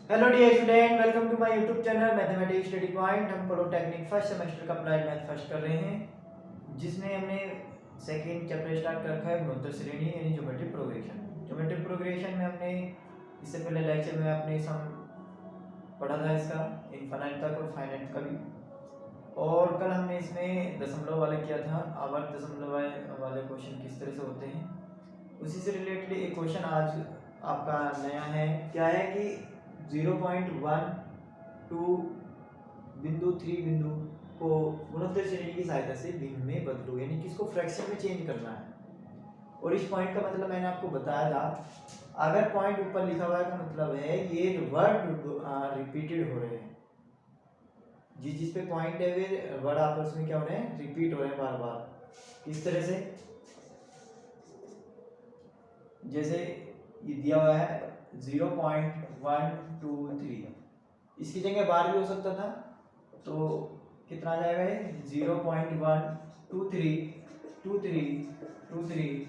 Hello dear student, welcome to my YouTube channel mathematics study point. हम polytechnic first semester का applied math first कर रहे हैं, जिसमें हमने सेकंड चैप्टर स्टार्ट कर रखा है गुणोत्तर श्रेणी यानी ज्योमेट्रिक प्रोग्रेशन। ज्योमेट्रिक प्रोग्रेशन में हमने इससे पहले लेक्चर में आपने सम पढ़ा था इसका इनफाइनाइट तक और फाइनाइट का भी, और कल हमने इसमें दशमलव वाले किया था। आवर्त दशमलव वाले क्वेश्चन किस तरह से होते हैं, उसी से रिलेटेड एक क्वेश्चन आज आपका नया है। क्या है कि 0.12 बिंदु 3 बिंदु को गुणोत्तर श्रेणी की सहायता से भिन्न में बदलो, यानी कि इसको फ्रैक्शन में चेंज करना है। और इस पॉइंट का मतलब मैंने आपको बताया था, अगर पॉइंट ऊपर लिखा हुआ है का मतलब है ये वर्ड रिपीटेड हो रहे हैं। जिस जिस पे पॉइंट है वे वर्ड आपस में क्या हो रहे हैं, रिपीट हो रहे हैं बार बार। इस तरह से जैसे ये दिया हुआ है 0.123, इसकी जगह बार भी हो सकता था, तो कितना आ जाएगा ये 0.123 23 23 23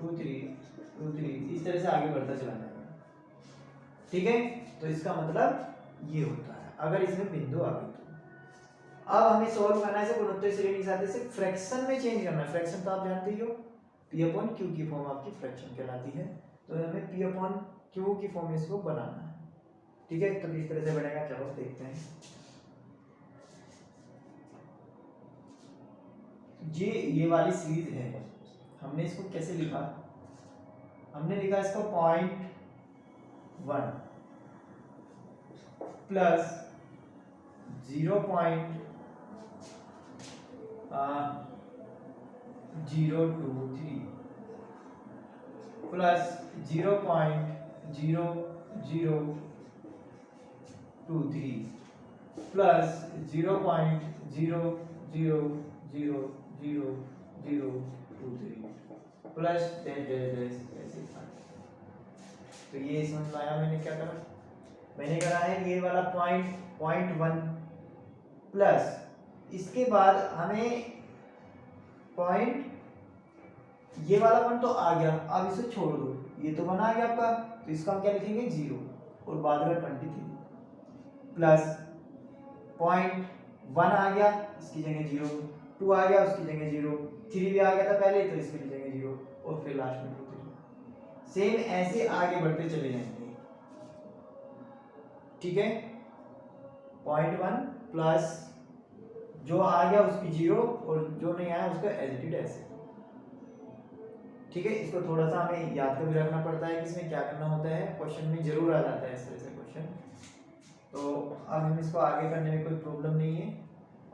23 23, इस तरह से आगे बढ़ता चला जाएगा। ठीक है, तो इसका मतलब ये होता है अगर इसमें बिंदु आ गई तो। अब हमें सॉल्व करना है इसे गुणोत्तर श्रेणी के साथ, इसे फ्रैक्शन में चेंज करना है। फ्रैक्शन तो आप जानते ही हो, P अपॉन Q की फॉर्म आपकी फ्रैक्शन कहलाती है, तो हमें P अपॉन Q की फॉर्म में इसको बनाना है। ठीक है, तो किस तरह से बनेगा चलो देखते हैं। ये वाली सीरीज है, हमने इसको कैसे लिखा, हमने लिखा इसको 0.1 plus 0.023 plus 0.0023 plus 0.000023 plus dash dash dash ऐसे। तो ये समझ में आया मैंने क्या करा, मैंने करा है ये वाला पॉइंट 1 प्लस इसके बाद हमें पॉइंट, ये वाला 1 तो आ गया, अब इसे छोड़ दो, ये तो 1 आ गया आपका, तो इसका हम क्या लिखेंगे 0 और बाद में 23 प्लस पॉइंट 1 आ गया, इसकी जगह 0, 2 आ गया उसकी जगह 0, 3 भी आ गया था पहले तो इसकी जगह 0 और फिर लास्ट में 23। सेम ऐसे आगे बढ़ते चले जाएंगे। ठीक है, 0.1 प्लस जो आ गया उसकी 0 और जो नहीं आया उसका एज इट इज ऐसे। ठीक है, इसको थोड़ा सा हमें याद कर भी रखना पड़ता है कि इसमें क्या करना होता है, क्वेश्चन में जरूर आ जाता है इस तरह से क्वेश्चन। तो अब हम इसको आगे करने में कोई प्रॉब्लम नहीं है।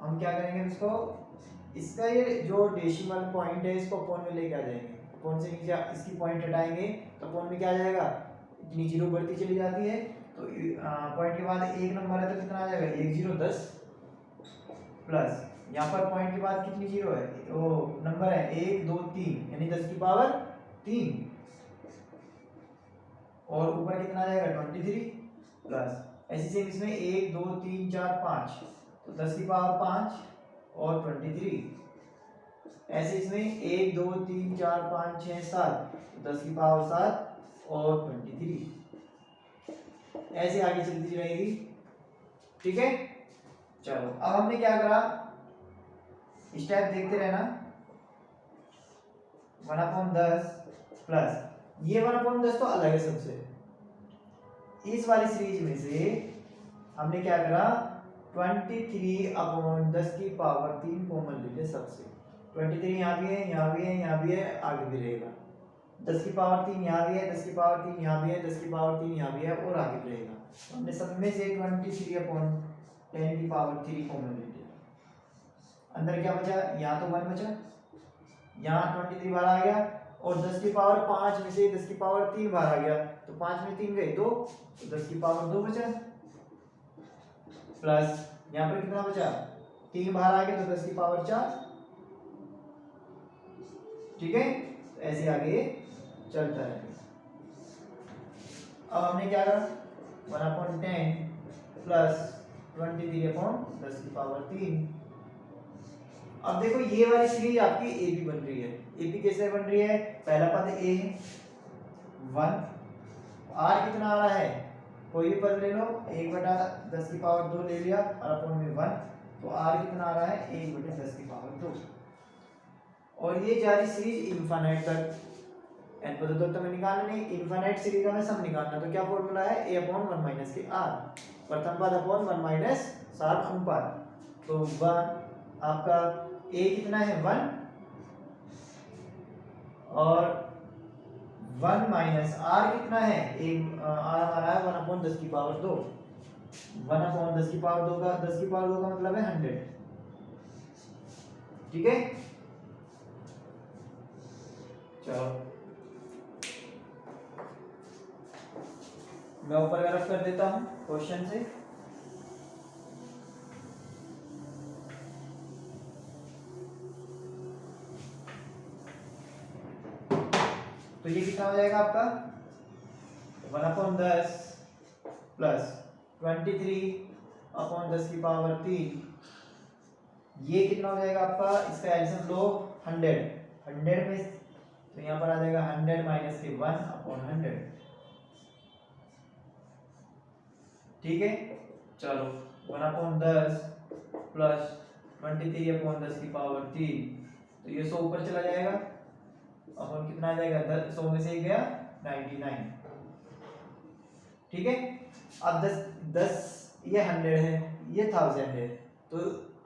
हम क्या करेंगे इसको, इसका ये जो डेसिमल पॉइंट है इसको अपॉन में लेके आ जाएंगे, अपॉन से नीचे इसकी पॉइंट हटाएंगे तो अपॉन में क्या आ जाएगा, इतनी 0 बढ़ती चली जाती है, तो पॉइंट के बाद एक नंबर है तो कितना आ जाएगा 1 0 10 प्लस यहाँ पर पॉइंट के बाद कितनी 0 है, वो नंबर है 1 2 3 यानी 10 की पावर 3 और ऊपर कितना आ जाएगा 23 प्लस ऐसे सेम इसमें 1 2 3 4 5 तो 10 की पावर 5 और 23, ऐसे इसमें 1 2 3 4 5 6 7 तो 10 की पावर 7 और 23, ऐसे आगे चलती रहेगी। ठीक है, चलो अब हमने क्या करा, स्टेप देखते रहना। 1/10 प्लस ये 1/10 तो अलग है सबसे, इस वाली सीरीज में से हमने क्या करा 23/10 की पावर 3 कॉमन ले लिया सबसे। 23 यहाँ भी है, यहाँ भी है, यहाँ भी है, आगे भी रहेगा। 10 की पावर 3 यहाँ भी है, 10 की पावर 3 यहाँ भी है, 10 की पावर 3 यहाँ भी है और आगे भी रहेगा। हमने सब में से 23/10 की पावर 3 कॉमन ले लिया। अंदर क्या बचा, यहाँ तो 1 बचा, यहाँ 23 बार आ गया और 10 की पावर 5 में से 10 की पावर 3 बार आ गया, तो 5 में 3 गए 2, तो 10 की पावर 2 बचा प्लस यहाँ पर कितना बचा 3 बार आ गया तो 10 की पावर 4। ठीक है, ऐसे आगे चलता है। अब हमने क्या करा 1/10 प्लस 23/10 की पावर 3। अब देखो ये वाली सीरीज आपकी एबी बन रही है। एबी कैसे बन रही है, पहला पद ए है 1, आर कितना आ रहा है कोई भी पद ले लो, 1/10 ले लिया और अपॉन में 1, तो r कितना आ रहा है 1/10 और ये जा रही सीरीज इनफाइनाइट तक। n पद तो हमें निकालना नहीं, इनफाइनाइट सीरीज का हमें सम निकालना, तो क्या फॉर्मूला है a/1 - के r, प्रथम पद अपॉन 1 - सार अनुपात। तो 1 आपका a कितना है 1 और 1 माइनस r कितना है एक r हमारा है 1/10 1/10 का 10 का मतलब है 100। ठीक है, चलो मैं ऊपर का रफ कर देता हूं क्वेश्चन से। तो ये कितना हो जाएगा आपका 1/10 प्लस 23/10 ये कितना हो जाएगा आपका, इसका एलसीएम लो 100 में, तो यहाँ पर आ जाएगा 100 माइनस के 1/100। ठीक है, चलो 1/10 प्लस 23/10 तो ये 100 ऊपर चला जाएगा, अपन कितना आ जाएगा 100 में से एक गया 99। ठीक है, अब 10 ये 100 है, ये 1000 है, तो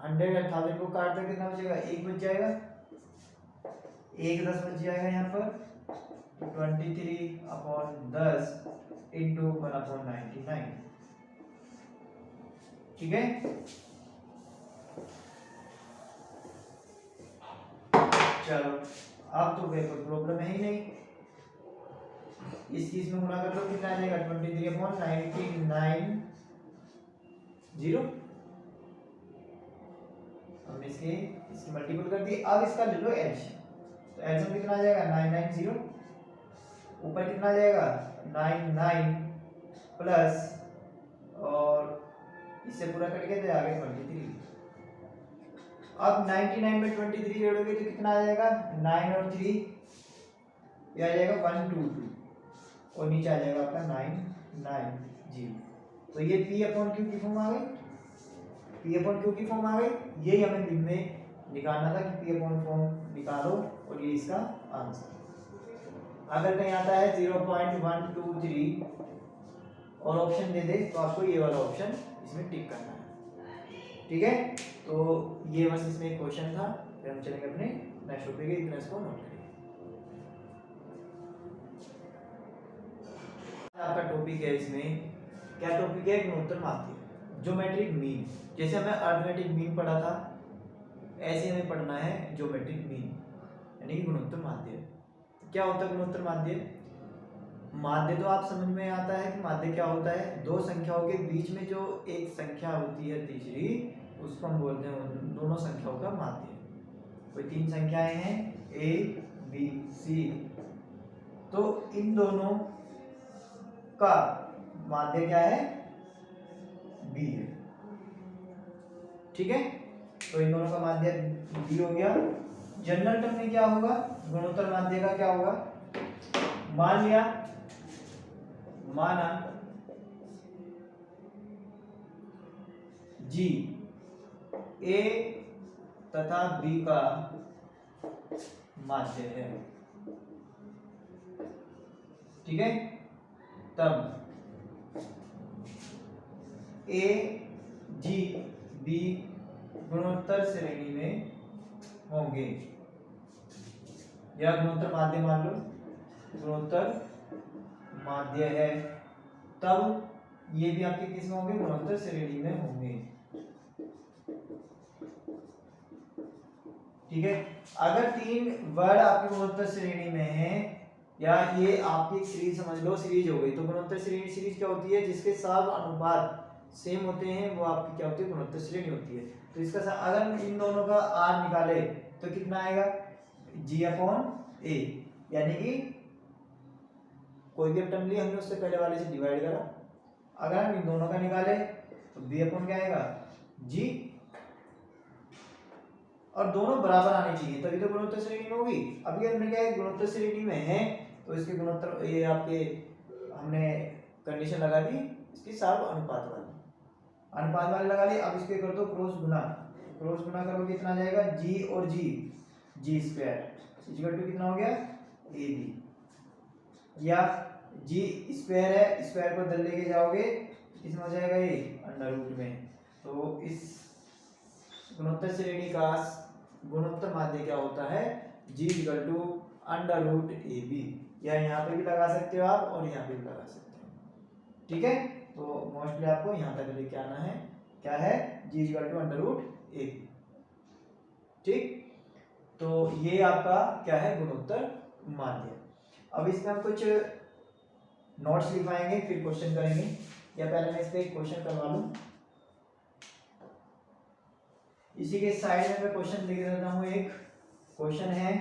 100 और 1000 को काट कर कितना बचेगा, एक बच जाएगा, एक 10 बच जाएगा यहाँ पर, 23/10 इंटू 1/99। ठीक है, चलो अब तो कोई प्रॉब्लम है ही नहीं, इस चीज में गुणा कर लो, कितना आ जाएगा 23/99 हमने इसकी मल्टीपल कर दी। अब इसका ले लो एलसीएम, तो एलसीएम कितना आ जाएगा 990, ऊपर कितना आ जाएगा 99 प्लस और इससे पूरा कट गया तो आगे 23। अब 99 में 23 जोड़ोगे तो कितना आ जाएगा 9 और 3 ये आ जाएगा 122 और नीचे आ जाएगा आपका 990। तो ये P/Q की फॉर्म आ गई, P/Q की फॉर्म आ गई। यही हमें दिन में निकालना था कि P/Q फॉर्म निकालो और ये इसका आंसर। अगर कहीं आता है 0.123 और ऑप्शन दे दे तो आपको ये वाला ऑप्शन इसमें टिक करना है। ठीक है, तो ये बस इसमें एक क्वेश्चन था, फिर हम चलेंगे अपने नेक्स्ट टॉपिक के, इतना इसको नोट करिए। आपका टॉपिक है इसमें, क्या टॉपिक है, गुणोत्तर माध्य, ज्योमेट्रिक मीन। जैसे हमें अरिथमेटिक मीन पढ़ा था, ऐसे हमें पढ़ना है ज्योमेट्रिक मीन यानी कि गुणोत्तर माध्य। क्या होता है गुणोत्तर माध्य? माध्य तो आप समझ में आता है कि माध्य क्या होता है, दो संख्याओं के बीच में जो एक संख्या होती है तीसरी, उसको हम बोलते हैं दोनों संख्याओं का माध्य। कोई तीन संख्याएं हैं A B C, तो इन दोनों का माध्य क्या है B है। ठीक है, तो इन दोनों का माध्य B हो गया। जनरल टर्म में क्या होगा, गुणोत्तर माध्य का क्या होगा, मान लिया, माना G A तथा B का माध्य है। ठीक है, तब A G B गुणोत्तर श्रेणी में होंगे, या गुणोत्तर माध्य मान लो, गुणोत्तर माध्य है, तब ये भी आपके किस में होंगे, गुणोत्तर श्रेणी में होंगे। ठीक है, अगर तीन वर्ड आपके गुणोत्तर श्रेणी में हैं, या ये आपकी एक सीरीज समझ लो, सीरीज हो गई, तो गुणोत्तर श्रेणी सीरीज क्या होती है, जिसके सब अनुपात सेम होते हैं, वो आपकी क्या होती है, गुणोत्तर श्रेणी होती है। तो इसका अगर इन दोनों का r निकाले तो कितना आएगा G/A, यानी कि कोई भी टर्म लिया हमने उससे पहले वाले से डिवाइड करा, अगर हम इन दोनों का निकाले तो B/ क्या आएगा G, और दोनों बराबर आने चाहिए तभी तो गुणोत्तर श्रेणी में होगी। अभी हमने क्या है, गुणोत्तर श्रेणी में है तो इसके गुणोत्तर ये आपके हमने कंडीशन लगा दी इसकी सार्व अनुपात वाली लगा ली। अब इसके कर दो क्रॉस गुना, क्रॉस गुना करोगे कितना जाएगा, जी और जी स्क्वायर इक्वल टू कितना हो गया, ए बी, या जी स्क्वायर है, स्क्वायर को दल लेके जाओगे इसमें हो जाएगा ये अंडर रूट में। तो इस गुणोत्तर श्रेणी का गुणोत्तर माध्य क्या होता है, G equal to under root A B, या यहाँ पे भी लगा सकते हो आप और यहाँ पे भी लगा सकते हो। ठीक है, तो मोस्टली आपको यहाँ तक लेके आना है, क्या है, G equal to under root A B. ठीक, तो ये आपका क्या है, गुणोत्तर माध्य। अब इसमें हम कुछ नोट्स लिखवाएंगे फिर क्वेश्चन करेंगे, या पहले मैं इस पे एक क्वेश्चन करवा लूं। इसी के साइड में मैं क्वेश्चन लिख देता हूं। एक क्वेश्चन है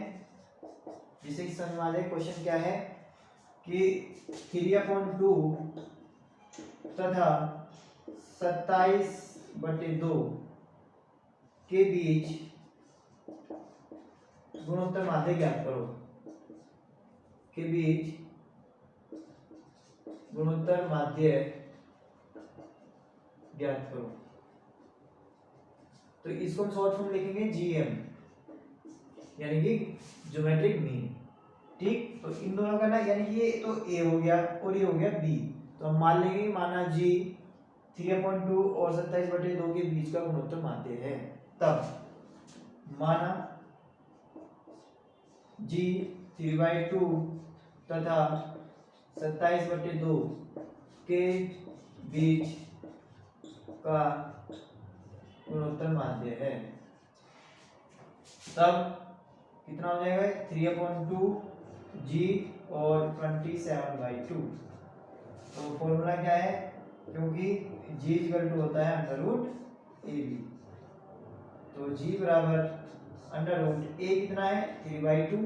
जिसे कि समझ में आ जाए। क्वेश्चन क्या है कि 3/2 तथा 27/2 के बीच गुणोत्तर माध्य ज्ञात करो, के बीच गुणोत्तर माध्य ज्ञात करो। तो इसको हम शॉर्ट फॉर्म लिखेंगे जीएम, यानी कि ज्योमेट्रिक मीन। ठीक, तो इन दोनों का ना, यानी कि ये तो ए हो गया और ये हो गया बी, तो हम मान लेंगे माना जी 3/2 और 27/2 के बीच का गुणोत्तर माध्य है। तब माना जी 3/2 तथा 27/2 के बीच का गुणोत्तर माध्य है, तब कितना हो जाएगा, 3/2 जी और 27/2। तो फॉर्मूला क्या है, क्योंकि जी इक्वल टू होता है अंडर रूट ए बी, तो जी बराबर अंडर रूट ए कितना है 3/2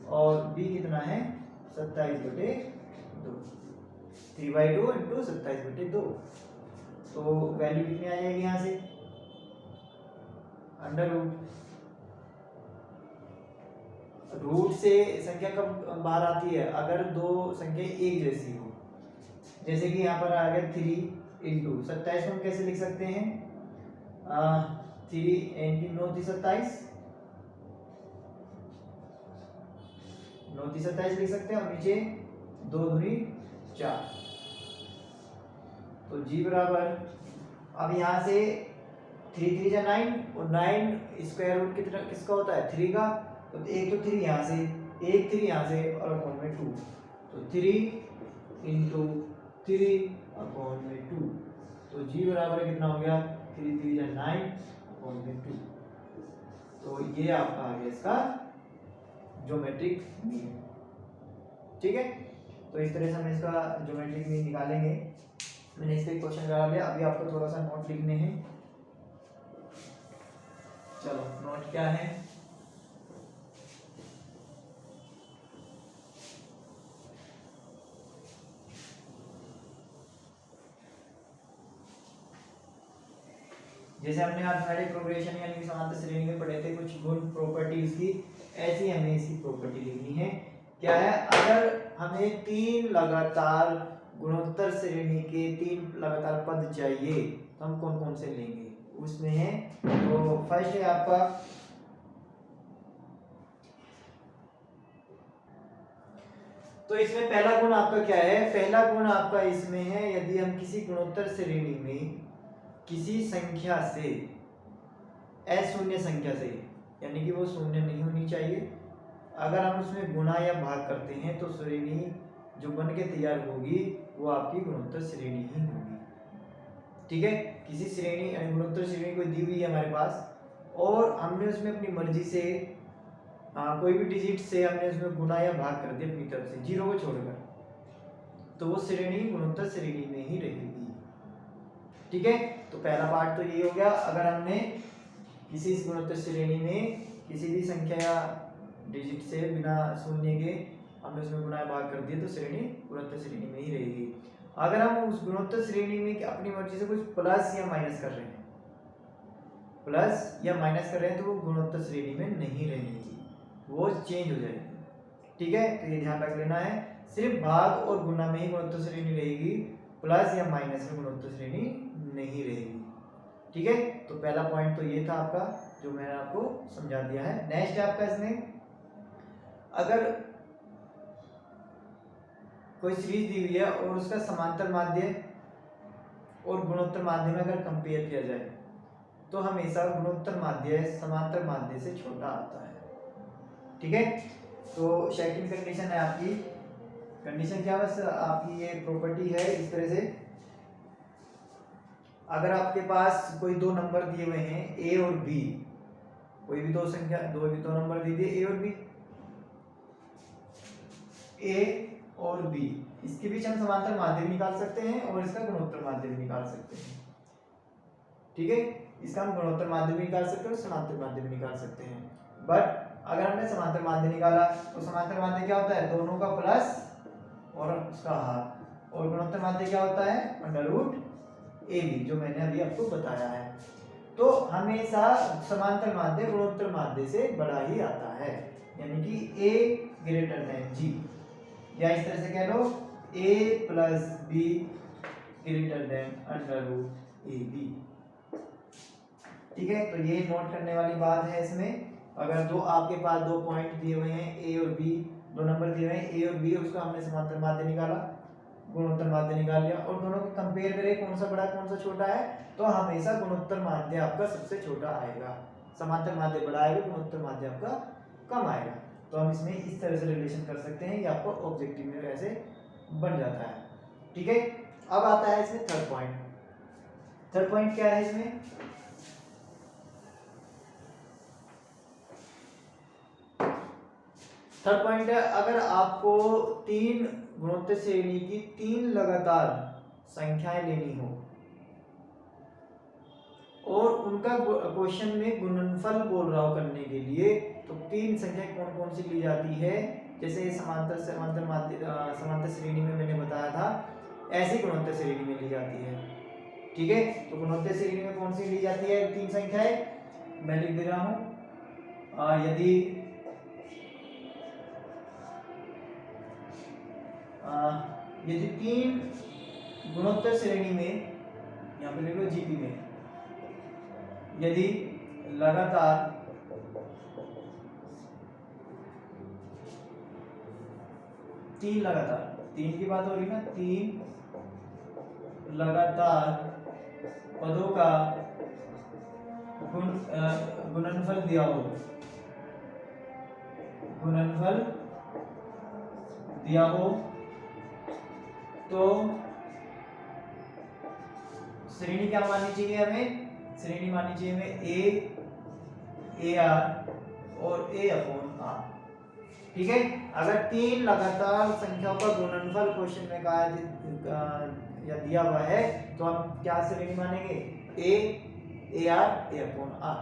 और बी कितना है 27/2, 3/2 इंटू 27/2। तो वैल्यू कितनी आ जाएगी यहाँ से, अंडर रूट से संख्या कब बाहर आती है, अगर दो संख्या एक जैसी हो। जैसे कि यहाँ पर आ गया 3 इंटू 27 को हम कैसे लिख सकते हैं, 3 इंटू 9 27, 9 27 लिख सकते हैं, और नीचे 2 दूनी 4। तो जी बराबर, अब यहाँ से 3 3 जा 9 और 9 स्क्वायर रूट कितना किसका होता है, 3 का। तो एक तो 3 यहाँ से, एक 3 यहाँ से और अपॉन में 2, तो 3 इंटू 3/2। तो जी बराबर कितना हो गया, 3 3 जा 9 अपॉन में 2। तो ये आपका आ गया इसका ज्योमेट्रिक मीन। ठीक है, तो इस तरह से हम इसका ज्योमेट्रिक मीन निकालेंगे। मैंने इसका क्वेश्चन करा लिया, अभी आपको थोड़ा सा नोट लिखने हैं। चलो नोट क्या है, जैसे हमने अरिथमेटिक प्रोग्रेशन यानी कि समांतर श्रेणी में पढ़े थे कुछ गुण प्रॉपर्टीज की, ऐसी हमें इसकी प्रॉपर्टी लिखनी है। क्या है, अगर हमें 3 लगातार गुणोत्तर श्रेणी के 3 लगातार पद चाहिए तो हम कौन कौन से लेंगे, उसमें है। तो फर्स्ट है आपका तो इसमें पहला गुण आपका क्या है, पहला गुण आपका इसमें है, यदि हम किसी गुणोत्तर श्रेणी में किसी संख्या से, अशून्य संख्या से, यानी कि वो शून्य नहीं होनी चाहिए, अगर हम उसमें गुणा या भाग करते हैं तो श्रेणी जो बन के तैयार होगी वो आपकी गुणोत्तर श्रेणी ही होगी। ठीक है, किसी श्रेणी यानी गुणोत्तर श्रेणी कोई दी हुई है हमारे पास और हमने उसमें अपनी मर्जी से कोई भी डिजिट से हमने उसमें गुणा या भाग कर दिया अपनी तरफ से, जीरो को छोड़कर, तो वो श्रेणी गुणोत्तर श्रेणी में ही रहेगी। ठीक है, तो पहला पार्ट तो यही हो गया, अगर हमने किसी गुणोत्तर श्रेणी में किसी भी संख्या या डिजिट से बिना शून्य के हमने उसमें गुणा भाग कर दिया तो श्रेणी गुणोत्तर श्रेणी में ही रहेगी। अगर हम उस गुणोत्तर श्रेणी में अपनी मर्जी से कुछ प्लस या माइनस कर रहे हैं, प्लस या माइनस कर रहे हैं, तो वो गुणोत्तर श्रेणी में नहीं रहेगी, वो चेंज हो जाएगी। ठीक है, तो ये ध्यान रख लेना है, सिर्फ भाग और गुणा में ही गुणोत्तर श्रेणी रहेगी, प्लस या माइनस में गुणोत्तर श्रेणी नहीं रहेगी। ठीक है, तो पहला पॉइंट तो ये था आपका, जो मैंने आपको समझा दिया है। नेक्स्ट है आपका इसमें, अगर कोई सीरीज दी हुई है और उसका समांतर माध्य और गुणोत्तर माध्य में अगर कंपेयर किया जाए तो हमेशा गुणोत्तर माध्य समांतर माध्य से छोटा आता है। ठीक है, तो सेकंड कंडीशन है आपकी, कंडीशन क्या, बस आपकी ये प्रॉपर्टी है इस तरह से, अगर आपके पास कोई दो नंबर दिए हुए हैं ए और बी, कोई भी दो संख्या, दो नंबर दे दिए ए और बी, ए और बी, इसके बीच हम समांतर माध्य भी निकाल सकते हैं और इसका गुणोत्तर माध्य भी निकाल सकते हैं। ठीक है, इसका हम गुणोत्तर माध्य भी निकाल सकते हैं और समांतर माध्य भी निकाल सकते हैं। बट अगर हमने समांतर माध्य निकाला तो समांतर माध्य क्या होता है, दोनों का प्लस और उसका हाफ, और गुणोत्तर माध्य क्या होता है, अंडर रूट ए बी, जो मैंने अभी आपको बताया है। तो हमेशा समांतर माध्य गुणोत्तर माध्य से बड़ा ही आता है, यानी कि ए ग्रेटर देन जी, या इस तरह से कह लो a plus B greater than under root A B. ठीक है, तो ये नोट करने वाली बात है इसमें। अगर दो आपके पास दो पॉइंट दिए हुए हैं ए और बी, दो नंबर दिए हुए हैं ए और बी, उसका हमने समांतर माध्य निकाला, गुणोत्तर माध्य निकाल लिया, और दोनों को कंपेयर करें कौन सा बड़ा कौन सा छोटा है, तो हमेशा गुणोत्तर माध्य आपका सबसे छोटा आएगा, समांतर माध्य बड़ा आएगा, गुणोत्तर माध्य आपका कम आएगा। तो हम इसमें इस तरह से रिलेशन कर सकते हैं, ये आपको ऑब्जेक्टिव में वैसे बन जाता है। ठीक है, अब आता है इसमें थर्ड पॉइंट। थर्ड पॉइंट क्या है इसमें, थर्ड पॉइंट है, अगर आपको तीन गुणोत्तर श्रेणी की तीन लगातार संख्याएं लेनी हो और उनका क्वेश्चन में गुणनफल बोल रहा हो करने के लिए, तो तीन संख्याएं कौन कौन सी ली जाती है, जैसे समांतर श्रेणी में मैंने बताया था, ऐसी गुणोत्तर श्रेणी में ली जाती है। ठीक है, तो गुणोत्तर श्रेणी में कौन सी ली जाती है तीन संख्याएं, मैं लिख दे रहा हूं, यदि तीन गुणोत्तर श्रेणी में, यहाँ पे लिख लो जीपी में, यदि लगातार तीन लगातार, तीन की बात हो रही ना, तीन लगातार पदों का गुणनफल दिया हो, गुणनफल दिया हो, तो श्रेणी क्या माननी चाहिए हमें, श्रेणी माननी चाहिए हमें ए आर और ए अपॉन आर। ठीक है, अगर तीन लगातार संख्याओं का गुणनफल क्वेश्चन में कहा या दिया हुआ है, तो हम क्या श्रेणी मानेंगे, A R A upon R.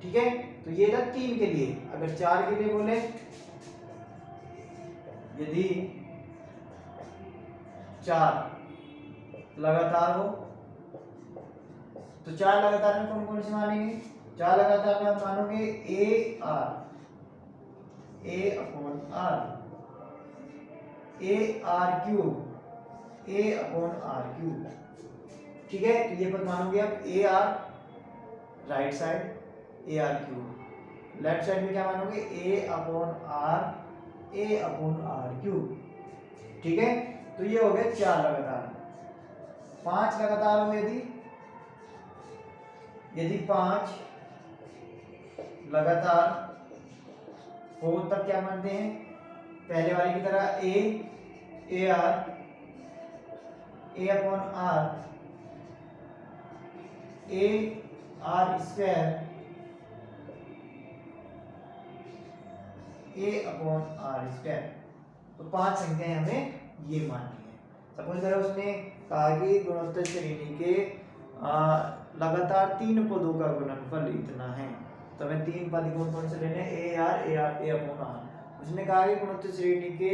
ठीक है, तो ये था तीन के लिए। अगर चार के लिए बोले, यदि चार लगातार हो, तो चार लगातार में कौन कौन से मानेंगे, चार लगातार में आप मानोगे A R A upon R, A R cube A upon R cube. ठीक है, तो ये पद मानोगे आप A R right side A R cube, left side में क्या मानोगे ए अपॉन आर क्यूब। ठीक है, तो ये हो गए चार लगातार। पांच लगातार हो, यदि पांच लगातार हो, तब क्या मानते हैं, पहले वाले की तरह A R A upon R A R square A upon R square. तो पांच संख्याएं हमें ये माननी है। सपोज करो उसने कहा कि गुणोत्तर श्रेणी के लगातार तीन पदों का गुणनफल इतना है, तो हमें तीन पद कौन कौन से लेने, A R A upon R. उसने कहा कि गुणोत्तर श्रेणी के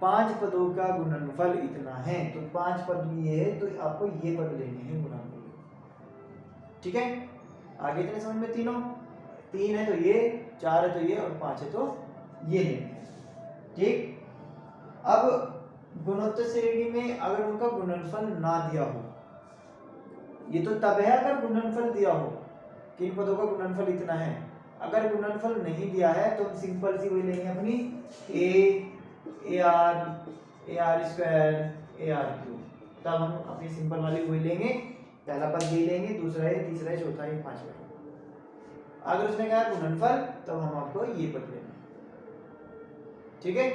पांच पदों का गुणनफल इतना है, तो पांच पद ये है, तो आपको ये पद लेने हैं गुणनफल। ठीक है, आगे इतने समझ में, तीनों तीन है तो ये, चार है तो ये, और पांच है तो ये लेने हैं। ठीक, अब गुणोत्तर श्रेणी में अगर उनका गुणनफल ना दिया हो, ये तो तब है अगर गुणनफल दिया हो कि इन पदों का गुणनफल इतना है। अगर गुणनफल नहीं दिया है तो हम सिंपल सी वही लेंगे अपनी ए आर स्क्वायर ए आर क्यूब, तब हम अपनी सिंपल वाली वही लेंगे, पहला पद ये लेंगे, दूसरा है, तीसरा है, चौथा है, पांचवा है। अगर उसने कहा गुणनफल तब हम आपको ये पद लेंगे। ठीक है,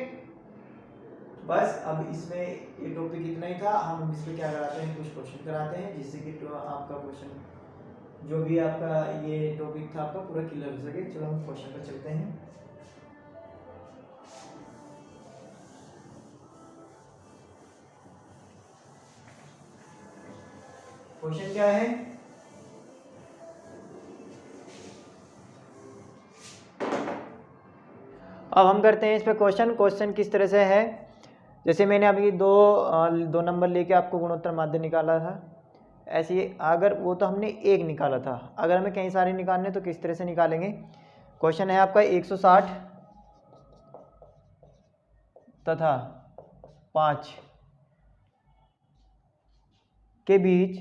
बस अब इसमें ये टॉपिक इतना ही था। हम इस पे क्या कराते हैं, कुछ क्वेश्चन कराते हैं जिससे कि आपका क्वेश्चन जो भी आपका ये टॉपिक था आपका पूरा क्लियर हो सके। चलो हम क्वेश्चन पर चलते हैं। क्वेश्चन क्या है, अब हम करते हैं इस पे क्वेश्चन। क्वेश्चन किस तरह से है, जैसे मैंने अभी दो नंबर लेके आपको गुणोत्तर माध्य निकाला था, ऐसे ही अगर वो तो हमने एक निकाला था, अगर हमें कई सारे निकालने तो किस तरह से निकालेंगे। क्वेश्चन है आपका 160 तथा 5 के बीच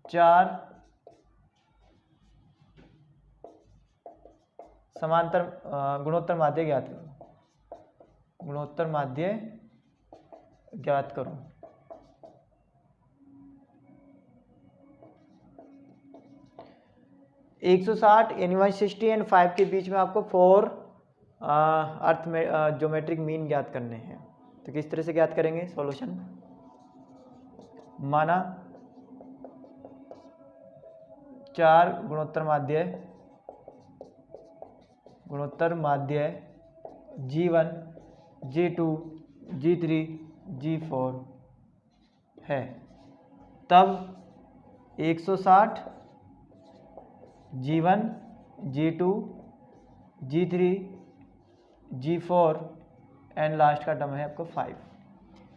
4 समांतर गुणोत्तर माध्य ज्ञात करो। गुणोत्तर माध्य ज्ञात करो। एक 160 यानी 160 एंड 5 के बीच में आपको 4 अर्थ में ज्योमेट्रिक मीन ज्ञात करने हैं। तो किस तरह से ज्ञात करेंगे, सॉल्यूशन माना 4 गुणोत्तर माध्य G1 G2 G3 G4 है, तब 160 G1 G2 G3 G4 and last का टर्म है आपको 5।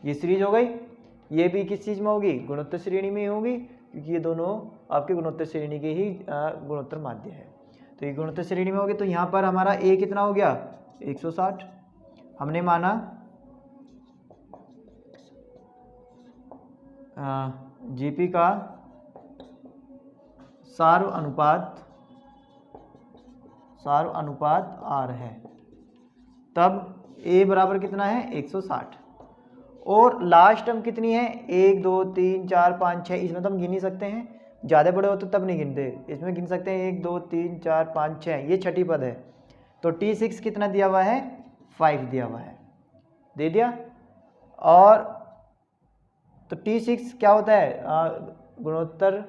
ये सीरीज हो गई। ये भी किस चीज़ में होगी, गुणोत्तर श्रेणी में होगी, क्योंकि ये दोनों आपके गुणोत्तर श्रेणी के ही गुणोत्तर माध्य है। तो ये गुणोत्तर श्रेणी में होगी, तो यहाँ पर हमारा ए कितना हो गया 160। हमने माना जीपी का सार्व अनुपात आर है, तब ए बराबर कितना है 160। और लास्ट टर्म कितनी है 1 2 3 4 5 6, इसमें तो हम गिन ही सकते हैं, ज़्यादा बड़े हो तो तब नहीं गिनते, इसमें गिन सकते हैं 1 2 3 4 5 6, ये छठी पद है। तो T6 कितना दिया हुआ है 5 दिया हुआ है, दे दिया। और तो T6 क्या होता है गुणोत्तर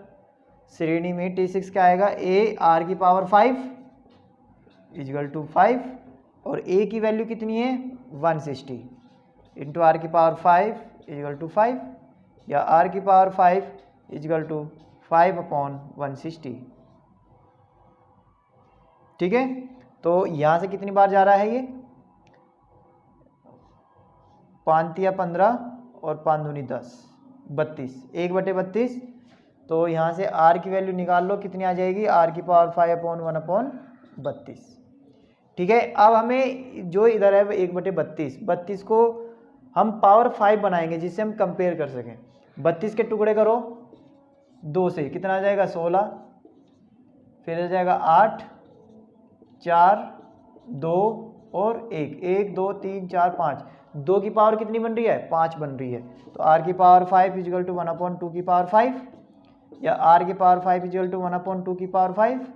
श्रेणी में T6 क्या आएगा, ए आर की पावर 5 इक्वल टू 5, और ए की वैल्यू कितनी है 160 इंटू आर की पावर 5 इक्वल टू 5, या आर की पावर 5 इक्वल टू 5/160। ठीक है, तो यहाँ से कितनी बार जा रहा है ये 5 तिया 15 और 5 दूनी 10 32, 1/32। तो यहाँ से आर की वैल्यू निकाल लो, कितनी आ जाएगी, आर की पावर 5/1/32। ठीक है, अब हमें जो इधर है 1/32 को हम पावर 5 बनाएंगे जिससे हम कंपेयर कर सकें। 32 के टुकड़े करो 2 से, कितना आ जाएगा 16, फिर आ जाएगा 8 4 2 और 1 1 2 3 4 5, 2 की पावर कितनी बन रही है 5 बन रही है। तो आर की पावर 5 इक्वल टू 1/2 की पावर 5, या आर की पावर 5 इक्वल टू 1/2 की पावर 5।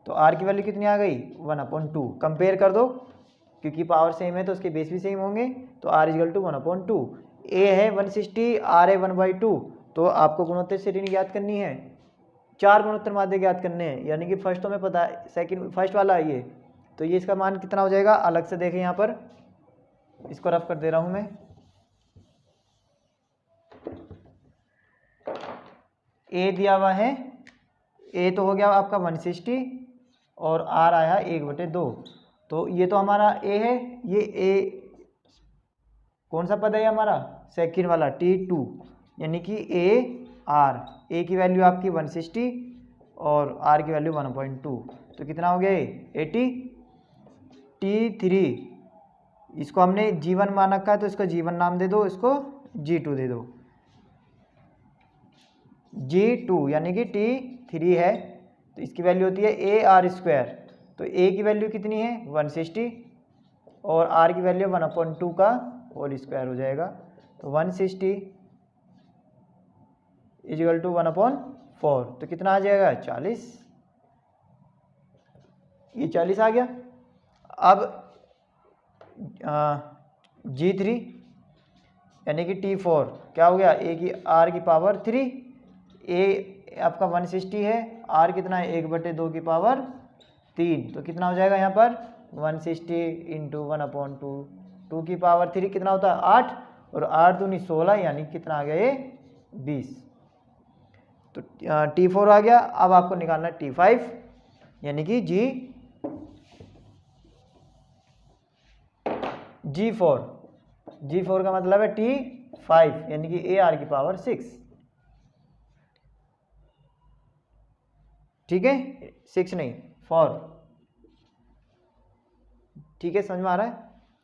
तो आर की वैल्यू कितनी आ गई 1/2। कंपेयर कर दो, क्योंकि पावर सेम है तो उसके बेस भी सेम होंगे। तो आर इक्वल टू 1/2, ए है 160, आर है 1/2। तो आपको गुणोत्तर श्रेणी ज्ञात करनी है, 4 गुणोत्तर माध्य ज्ञात करने हैं, यानी कि फर्स्ट तो में पता है, सेकंड फर्स्ट वाला ये, तो ये इसका मान कितना हो जाएगा अलग से देखें, यहाँ पर इसको रफ कर दे रहा हूँ मैं। ए दिया हुआ है, ए तो हो गया आपका 160 और आर आया 1/2। तो ये तो हमारा ए है, ये ए कौन सा पद है हमारा सेकंड वाला T2, यानी कि ए आर, ए की वैल्यू आपकी 160 और आर की वैल्यू 1/2, तो कितना हो गया 80। T3, इसको हमने G1 मान रखा है तो इसको G1 नाम दे दो, इसको G2 दे दो। G2 यानी कि T3 है तो इसकी वैल्यू होती है AR²। तो A की वैल्यू कितनी है 160 और R की वैल्यू 1/2 का होल स्क्वायर हो जाएगा। तो 160 इजिकल टू 1/4 तो कितना आ जाएगा 40। ये 40 आ गया। अब G3 यानी कि T4 क्या हो गया, A की R की पावर 3, A आपका 160 है, R कितना है 1/2 की पावर 3, तो कितना हो जाएगा यहाँ पर 160 इंटू 1/2, 2 की पावर 3 कितना होता है 8 और 8 दूनी 16 यानी कितना आ गया ये 20। तो T4 आ गया। अब आपको निकालना है T5 यानी कि G4 का मतलब है T5 यानी कि AR की पावर 6। ठीक है, 6 नहीं 4। ठीक है, समझ में आ रहा है।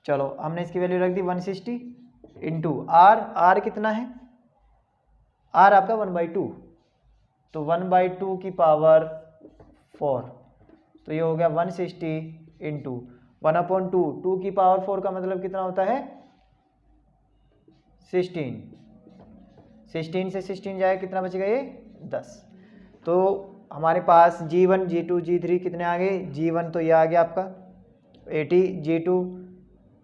चलो हमने इसकी वैल्यू रख दी 160 इंटू R कितना है, R आपका 1/2 तो 1/2 की पावर 4 तो ये हो गया 160 इंटू 1/2, 2 की पावर 4 का मतलब कितना होता है 16। 16 से 16 जाएगा कितना बचेगा ये 10। तो हमारे पास G1 G2 G3 कितने आ गए, G1 तो ये आ गया आपका 80, G2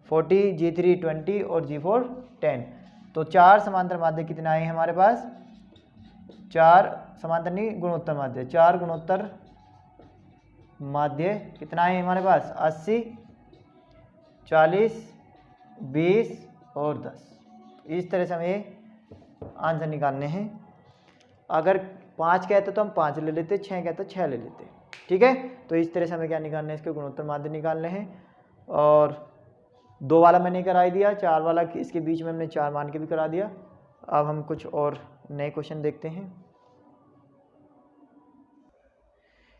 40, G3 20 और G4 10। तो 4 समांतर माध्य कितने आए हैं हमारे पास, 4 समांतर नहीं गुणोत्तर माध्य, 4 गुणोत्तर माध्य कितना है हमारे पास 80, 40, 20 और 10। इस तरह से हमें आंसर निकालने हैं। अगर 5 कहते तो हम 5 ले लेते, 6 कहते तो 6 ले लेते। ठीक है, तो इस तरह से हमें क्या निकालना है, इसके गुणोत्तर माध्य निकालने हैं। और 2 वाला मैंने करा ही दिया, 4 वाला इसके बीच में हमने 4 मान के भी करा दिया। अब हम कुछ और नए क्वेश्चन देखते हैं।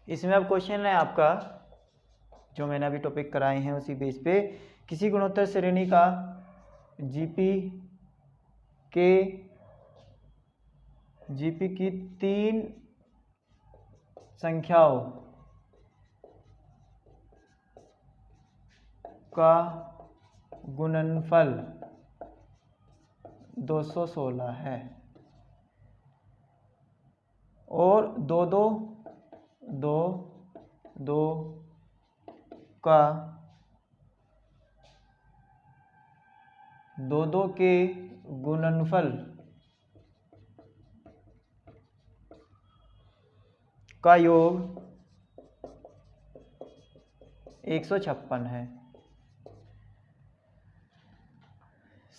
इसमें अब क्वेश्चन है आपका जो मैंने अभी टॉपिक कराए हैं उसी बेस पे, किसी गुणोत्तर श्रेणी का जीपी की 3 संख्याओं का गुणनफल 216 है और दो के गुणनफल का योग 156 है।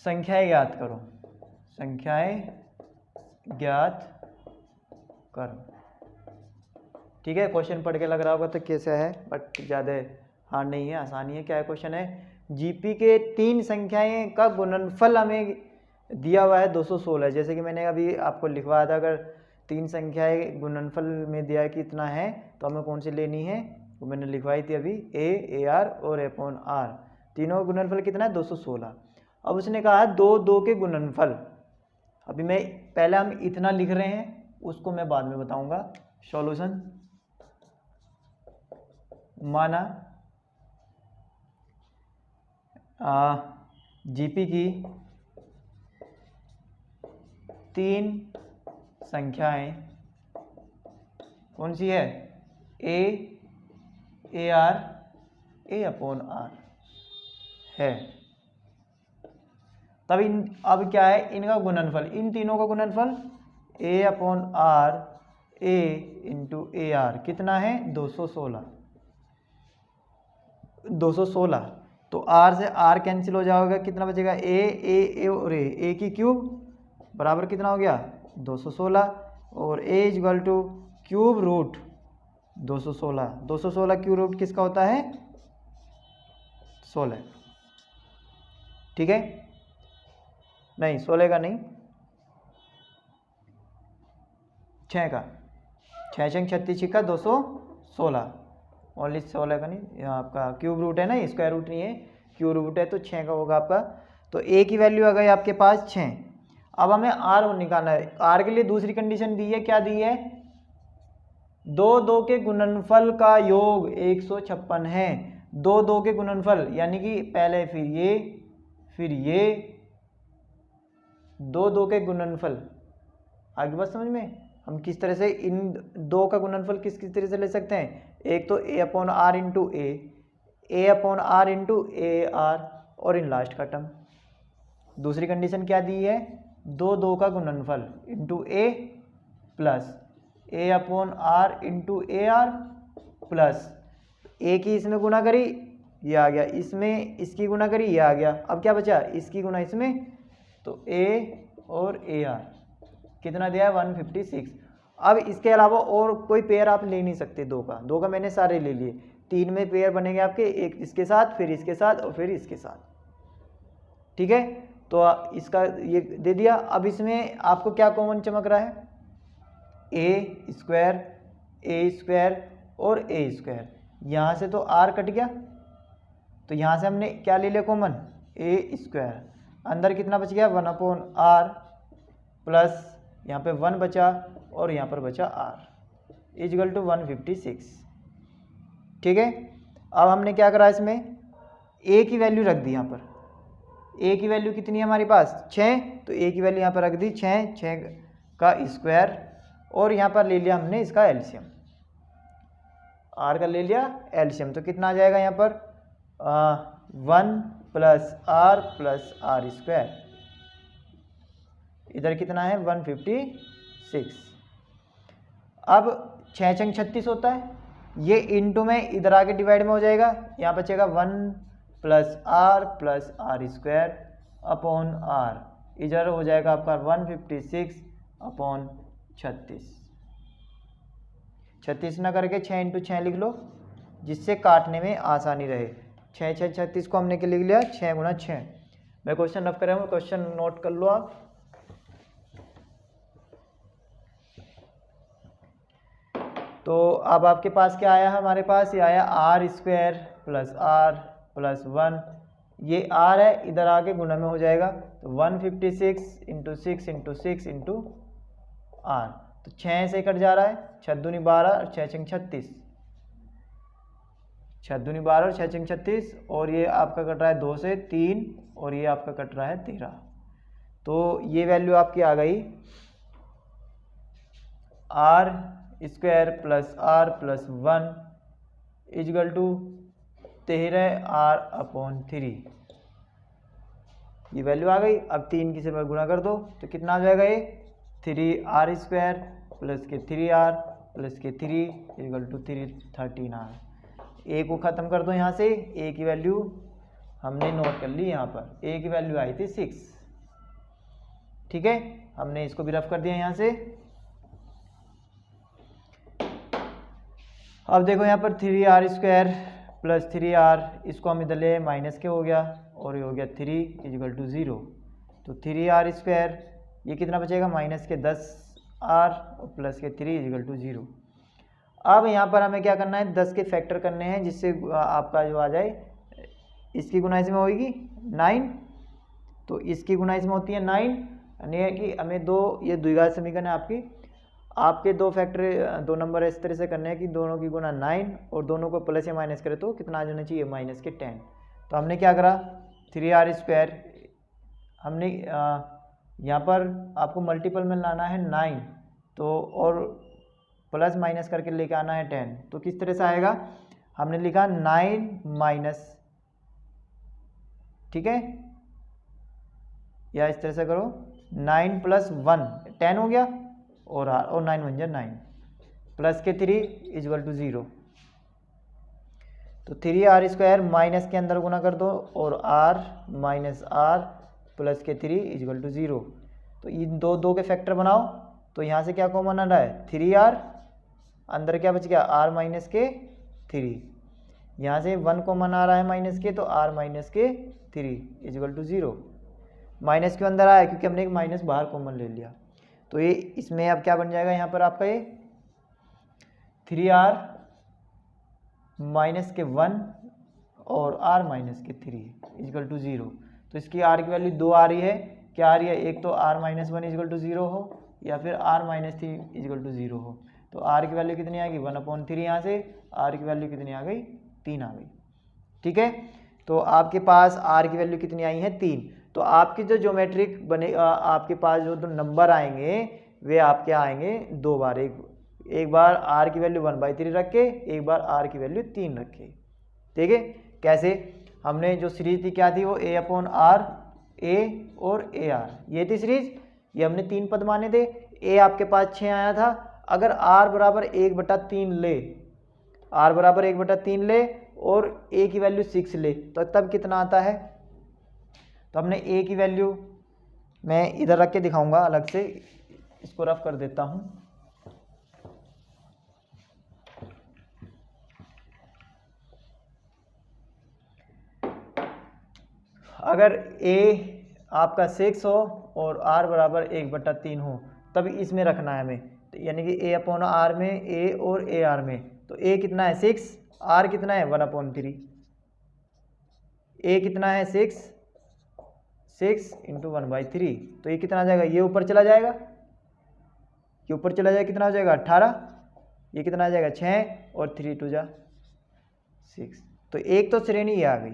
संख्याएं ज्ञात करो, संख्याएं ज्ञात करो। ठीक है, क्वेश्चन पढ़ के लग रहा होगा तो कैसा है, बट ज़्यादा हार्ड नहीं है, आसानी है। क्या है क्वेश्चन है, जीपी के 3 संख्याएं का गुणनफल हमें दिया हुआ है 216। जैसे कि मैंने अभी आपको लिखवाया था, अगर 3 संख्याएं गुणनफल में दिया है कि इतना है तो हमें कौन सी लेनी है, वो मैंने लिखवाई थी अभी, AR और A/R, तीनों का गुणनफल कितना है 216। अब उसने कहा 2 के गुणनफल, अभी मैं पहले हम इतना लिख रहे हैं, उसको मैं बाद में बताऊंगा। सॉल्यूशन माना जीपी की 3 संख्याएं कौन सी है, AR A/R है। तब अब क्या है इनका गुणनफल, इन तीनों का गुणनफल A/R A इंटू AR कितना है 216। तो R से R कैंसिल हो जाएगा, कितना बचेगा A और A की क्यूब बराबर कितना हो गया 216 और A equal to cube root 216 cube root किसका होता है 16। ठीक है, नहीं 16 का नहीं, 6 का, 6 6 36 का 216 ओनली 16 का नहीं, आपका क्यूब रूट है ना, स्क्वायर रूट नहीं है, क्यूब रूट है, तो 6 का होगा आपका। तो ए की वैल्यू आ गई आपके पास 6। अब हमें आर निकालना है। आर के लिए दूसरी कंडीशन दी है, क्या दी है, दो के गुणनफल का योग 156 है। दो के गुणनफल यानी कि पहले फिर ये दो के गुणनफल। आगे बात समझ में, हम किस तरह से इन दो का गुणनफल किस किस तरह से ले सकते हैं। एक तो A upon R into A upon R into A R, और इन लास्ट का टर्म। दूसरी कंडीशन क्या दी है, दो का गुणनफल into A plus A upon R into A R plus A की इसमें गुना करी, ये आ गया, इसमें इसकी गुना करी, ये आ गया। अब क्या बचा, इसकी गुना इसमें, तो ए और ए आर कितना दिया है 156। अब इसके अलावा और कोई पेयर आप ले नहीं सकते दो का मैंने सारे ले लिए। 3 में पेयर बनेंगे आपके, एक इसके साथ, फिर इसके साथ और फिर इसके साथ, ठीक है। तो इसका ये दे दिया। अब इसमें आपको क्या कॉमन चमक रहा है, ए स्क्वायर और ए स्क्वायर। यहाँ से तो आर कट गया, तो यहाँ से हमने क्या ले लिया कॉमन, ए स्क्वायर। अंदर कितना बच गया, 1/r प्लस यहाँ पे 1 बचा और यहाँ पर बचा r इजगल टू 156, ठीक है। अब हमने क्या करा, इसमें a की वैल्यू रख दी। यहाँ पर a की वैल्यू कितनी है हमारे पास, 6, तो a की वैल्यू यहाँ पर रख दी 6 का स्क्वायर, और यहाँ पर ले लिया हमने इसका एलसीएम, r का ले लिया एलसीएम। तो कितना आ जाएगा यहाँ पर 1 प्लस r स्क्वायर, इधर कितना है 156। अब 6 छंग 36 होता है, ये इंटू में इधर आके डिवाइड में हो जाएगा, यहाँ बचेगा 1 plus r square upon r, इधर हो जाएगा आपका 156 अपॉन 36 ना करके 6 इंटू 6 लिख लो, जिससे काटने में आसानी रहे। 6 6 36 को हमने के लिख लिया 6 गुना 6। मैं क्वेश्चन रफ कर रहा हूँ, क्वेश्चन नोट कर लो आप। तो अब आपके पास क्या आया है, हमारे पास ये आया r square plus r plus 1, ये r है, इधर आके गुना में हो जाएगा, तो 156 इंटू 6 इंटू 6 इंटू r, तो 6 से कट जा रहा है, 6 दूनी 12 और 6 छंग 36, 6 दूनी 12 और 6 छंग 36, और ये आपका कट रहा है 2 से 3, और ये आपका कट रहा है 13। तो ये वैल्यू आपकी आ गई r square plus r plus 1 equal to 13r upon 3, ये वैल्यू आ गई। अब 3 की से गुणा कर दो, तो कितना आ जाएगा, ये 3r स्क्वायर प्लस के 3r प्लस के 3 इजगल टू 13r। a को ख़त्म कर दो यहाँ से, a की वैल्यू हमने नोट कर ली यहाँ पर, a की वैल्यू आई थी 6, ठीक है। हमने इसको भी रफ कर दिया यहाँ से। अब देखो यहाँ पर 3r स्क्वायर प्लस 3r, इसको हम इधर ले माइनस के हो गया, और ये हो गया 3 इजगल टू 0, तो 3r स्क्वायर, ये कितना बचेगा माइनस के 10r और प्लस के 3 इजगल टू 0। अब यहाँ पर हमें क्या करना है, 10 के फैक्टर करने हैं, जिससे आपका जो आ जाए, इसकी गुना इसमें होगी 9, तो इसकी गुना इसमें होती है 9, यानी कि हमें ये द्विघात समीकरण है आपके दो फैक्टर, दो नंबर इस तरह से करने हैं कि दोनों की गुना 9 और दोनों को प्लस या माइनस करें तो कितना आ जाना चाहिए, माइनस के 10। तो हमने क्या करा, 3r स्क्वायर, हमने यहाँ पर आपको मल्टीपल में लाना है 9, तो और प्लस माइनस करके लेके आना है 10, तो किस तरह से आएगा, हमने लिखा 9 माइनस, ठीक है, या इस तरह से करो 9 प्लस 1 10 हो गया, और 9 बन जाए 9 प्लस के 3 इजवल टू 0, तो 3r स्क्वायर माइनस के अंदर गुना कर दो, और r माइनस r प्लस के 3 इजवल टू 0। तो इन दो के फैक्टर बनाओ, तो यहाँ से क्या कॉमन आ रहा है 3r, अंदर क्या बच गया r माइनस के 3, यहाँ से 1 कॉमन आ रहा है माइनस के, तो r माइनस के 3 इजवल टू 0। माइनस क्यों अंदर आया, क्योंकि हमने एक माइनस बाहर कॉमन ले लिया, तो ये इसमें अब क्या बन जाएगा, यहाँ पर आपका ये 3r माइनस के 1 और r माइनस के 3 इजकल टू 0। तो इसकी r की वैल्यू 2 आ रही है। क्या आ रही है? एक तो r माइनस 1 इजकल टू 0 हो या फिर r माइनस 3 इजकल टू 0 हो। तो r की वैल्यू कितनी आ गई? 1/3 यहाँ से r की वैल्यू कितनी आ गई? 3 आ गई। ठीक है, तो आपके पास r की वैल्यू कितनी आई है? 3। तो आपकी जो ज्योमेट्रिक बने आपके पास जो नंबर आएंगे वे आपके आएंगे 2 बार। एक बार r की वैल्यू 1/3 रख के, एक बार r की वैल्यू 3 रख के। ठीक है, कैसे? हमने जो सीरीज थी क्या थी? वो a/r a और ar, ये थी सीरीज। ये हमने 3 पद माने थे। a आपके पास 6 आया था। अगर r बराबर 1/3 ले, r बराबर 1/3 ले और a की वैल्यू 6 ले, तो तब कितना आता है? तो हमने a की वैल्यू, मैं इधर रख के दिखाऊंगा अलग से, इसको रफ कर देता हूं। अगर a आपका 6 हो और r बराबर 1/3 हो, तब इसमें रखना है हमें। तो यानी कि a/r में a और ar में, तो a कितना है? 6, r कितना है? 1/3। a कितना है? 6 × 1/3, तो ये कितना आ जाएगा? ये ऊपर चला जाएगा, ये ऊपर चला जाएगा, कितना हो जाएगा? 18। ये कितना आ जाएगा? 6 और 3 2 जा 6। तो एक तो श्रेणी ये आ गई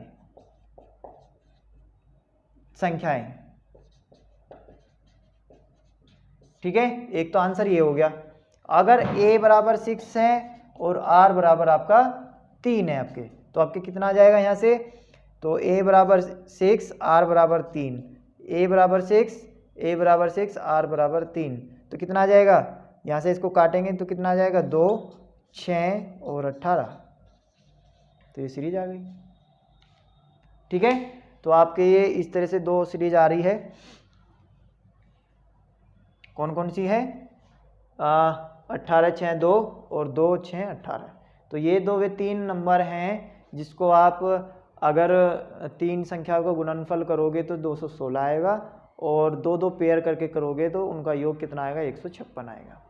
संख्याएं। ठीक है, एक तो आंसर ये हो गया। अगर a बराबर 6 है और r बराबर आपका 3 है आपके, तो आपके कितना आ जाएगा यहाँ से? तो a बराबर 6 r बराबर 3, a बराबर 6 r बराबर 3, तो कितना आ जाएगा? यहाँ से इसको काटेंगे तो कितना आ जाएगा? 2 6 और 18। तो ये सीरीज आ गई। ठीक है, तो आपके ये इस तरह से 2 सीरीज आ रही है। कौन कौन सी है? 18 6 2 और 2 6 18। तो ये 2 वे 3 नंबर हैं जिसको आप अगर 3 संख्याओं का गुणनफल करोगे तो 216 आएगा, और 2 पेयर करके करोगे तो उनका योग कितना आएगा? 156 आएगा।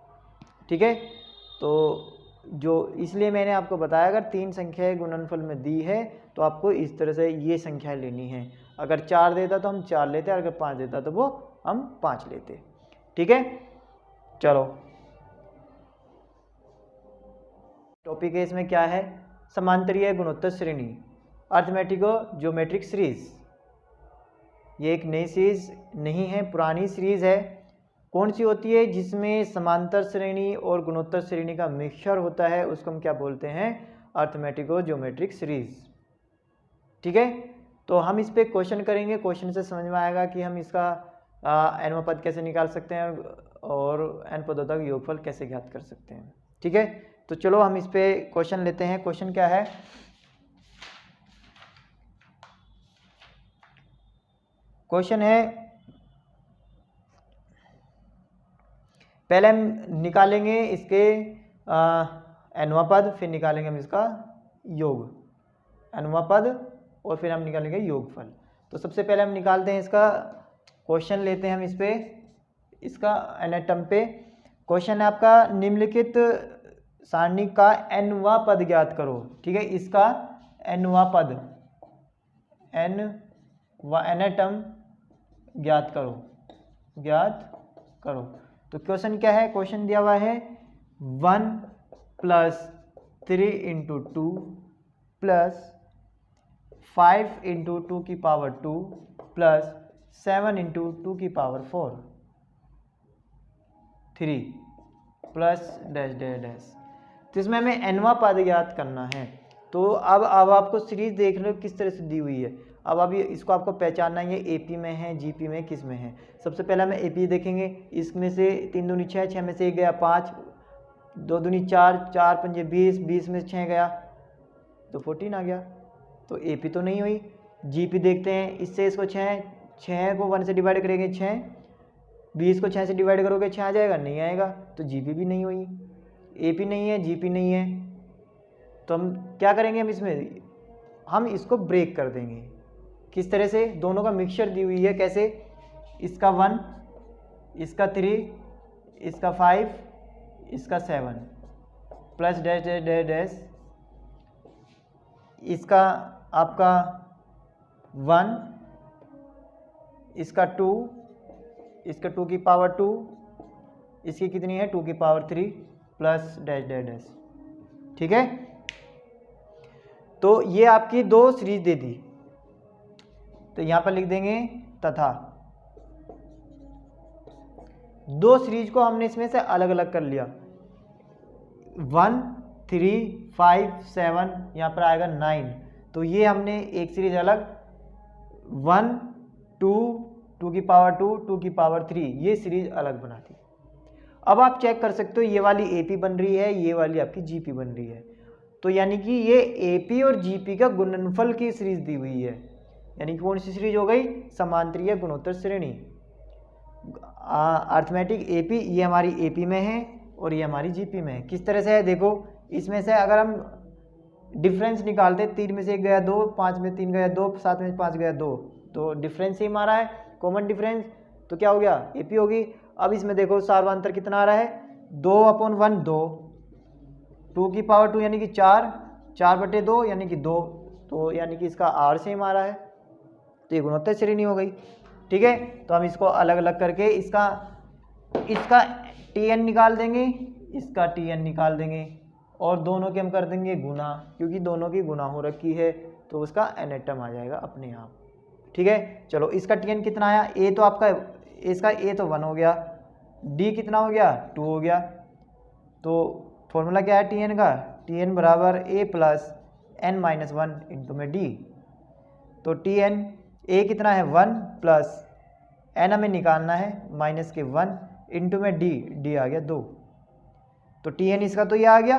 ठीक है, तो जो इसलिए मैंने आपको बताया, अगर 3 संख्याएं गुणनफल में दी है तो आपको इस तरह से ये संख्याएं लेनी है। अगर 4 देता तो हम 4 लेते, अगर 5 देता तो वो हम 5 लेते। ठीक है, चलो टॉपिक है इसमें क्या है? समांतरीय गुणोत्तर श्रेणी, अर्थमेटिक और ज्योमेट्रिक सीरीज। ये एक नई सीरीज नहीं है, पुरानी सीरीज है। कौन सी होती है? जिसमें समांतर श्रेणी और गुणोत्तर श्रेणी का मिक्सचर होता है, उसको हम क्या बोलते हैं? अर्थमेटिक और ज्योमेट्रिक सीरीज। ठीक है, तो हम इस पे क्वेश्चन करेंगे। क्वेश्चन से समझ में आएगा कि हम इसका nवां पद कैसे निकाल सकते हैं और n पदों तक योगफल कैसे ज्ञात कर सकते हैं। ठीक है, तो चलो हम इस पे क्वेश्चन लेते हैं। क्वेश्चन क्या है? क्वेश्चन है, पहले हम निकालेंगे इसके nवां पद, फिर निकालेंगे हम इसका योग, nवां पद, और फिर हम निकालेंगे योगफल। तो सबसे पहले हम निकालते हैं इसका क्वेश्चन, लेते हैं हम इस पे इसका एनाटम पे। क्वेश्चन है आपका, निम्नलिखित सारणी का nवां पद ज्ञात करो। ठीक है, इसका nवां पद, एनाटम ज्ञात करो। तो क्वेश्चन क्या है? क्वेश्चन दिया हुआ है 1 + 3 × 2 + 5 × 2⁻² + 7 × 2⁻4 3 प्लस डैश डैश डैश। तो इसमें हमें nवां पद ज्ञात करना है। तो अब आपको सीरीज देख लो किस तरह से दी हुई है। अब अभी इसको आपको पहचानना है, ये AP में है, GP में, किस में है। सबसे पहले हमें AP देखेंगे। इसमें से 3 दूनी 6, 6 में से 1 गया 5, 2 दूनी 4, 4 पंजे 20, 20 में से 6 गया तो 14 आ गया। तो AP तो नहीं हुई। GP देखते हैं, इससे इसको 6 को 1 से डिवाइड करेंगे 6, 20 को 6 से डिवाइड करोगे 6 आ जाएगा, नहीं आएगा। तो GP भी नहीं हुई, AP नहीं है, GP नहीं है। तो हम क्या करेंगे? हम इसको ब्रेक कर देंगे। किस तरह से? दोनों का मिक्सचर दी हुई है, कैसे? इसका 1, इसका 3, इसका 5, इसका 7 plus dash dash dash dash इसका आपका 1, इसका 2, इसका 2 की पावर 2, इसकी कितनी है 2 की power 3 plus dash dash dash. ठीक है, तो ये आपकी 2 सीरीज दे दी, तो यहां पर लिख देंगे तथा 2 सीरीज को हमने इसमें से अलग अलग कर लिया। 1, 3, 5, 7, यहाँ पर आएगा 9, तो ये हमने एक सीरीज अलग 1, 2, 2 की पावर 2, 2 की पावर 3, ये सीरीज अलग बना दी। अब आप चेक कर सकते हो ये वाली AP बन रही है, ये वाली आपकी GP बन रही है, तो यानी कि ये AP और GP का गुणनफल की सीरीज दी हुई है। यानी कि कौन सी सीरीज हो गई, समांतरीय गुणोत्तर श्रेणी। अर्थमेटिक AP ये हमारी AP में है और ये हमारी GP में है। किस तरह से है देखो, इसमें से अगर हम डिफरेंस निकालते, 3 में से 1 गया 2, 5 में 3 गया 2, 7 में 5 गया 2, तो डिफरेंस ही हमारा है कॉमन डिफरेंस, तो क्या हो गया AP होगी। अब इसमें देखो सार्वधातर कितना आ रहा है 2/1 2, 2 की पावर 2 यानी कि 4, 4/2 यानी कि 2, तो यानी कि इसका R सेम आ रहा है, तो ये गुणोत्तर श्रेणी हो गई। ठीक है, तो हम इसको अलग अलग करके इसका TN निकाल देंगे, इसका TN निकाल देंगे और दोनों के हम कर देंगे गुना, क्योंकि दोनों की गुना हो रखी है तो उसका एनेटम आ जाएगा अपने आप। ठीक है, चलो इसका TN कितना आया, A तो आपका इसका A तो 1 हो गया, D कितना हो गया 2 हो गया, तो फॉर्मूला क्या है TN का, TN बराबर A प्लस n-1 इंटू में D, तो TN A कितना है 1 प्लस n हमें निकालना है माइनस के 1 इंटू में D आ गया 2, तो TN इसका तो ये आ गया।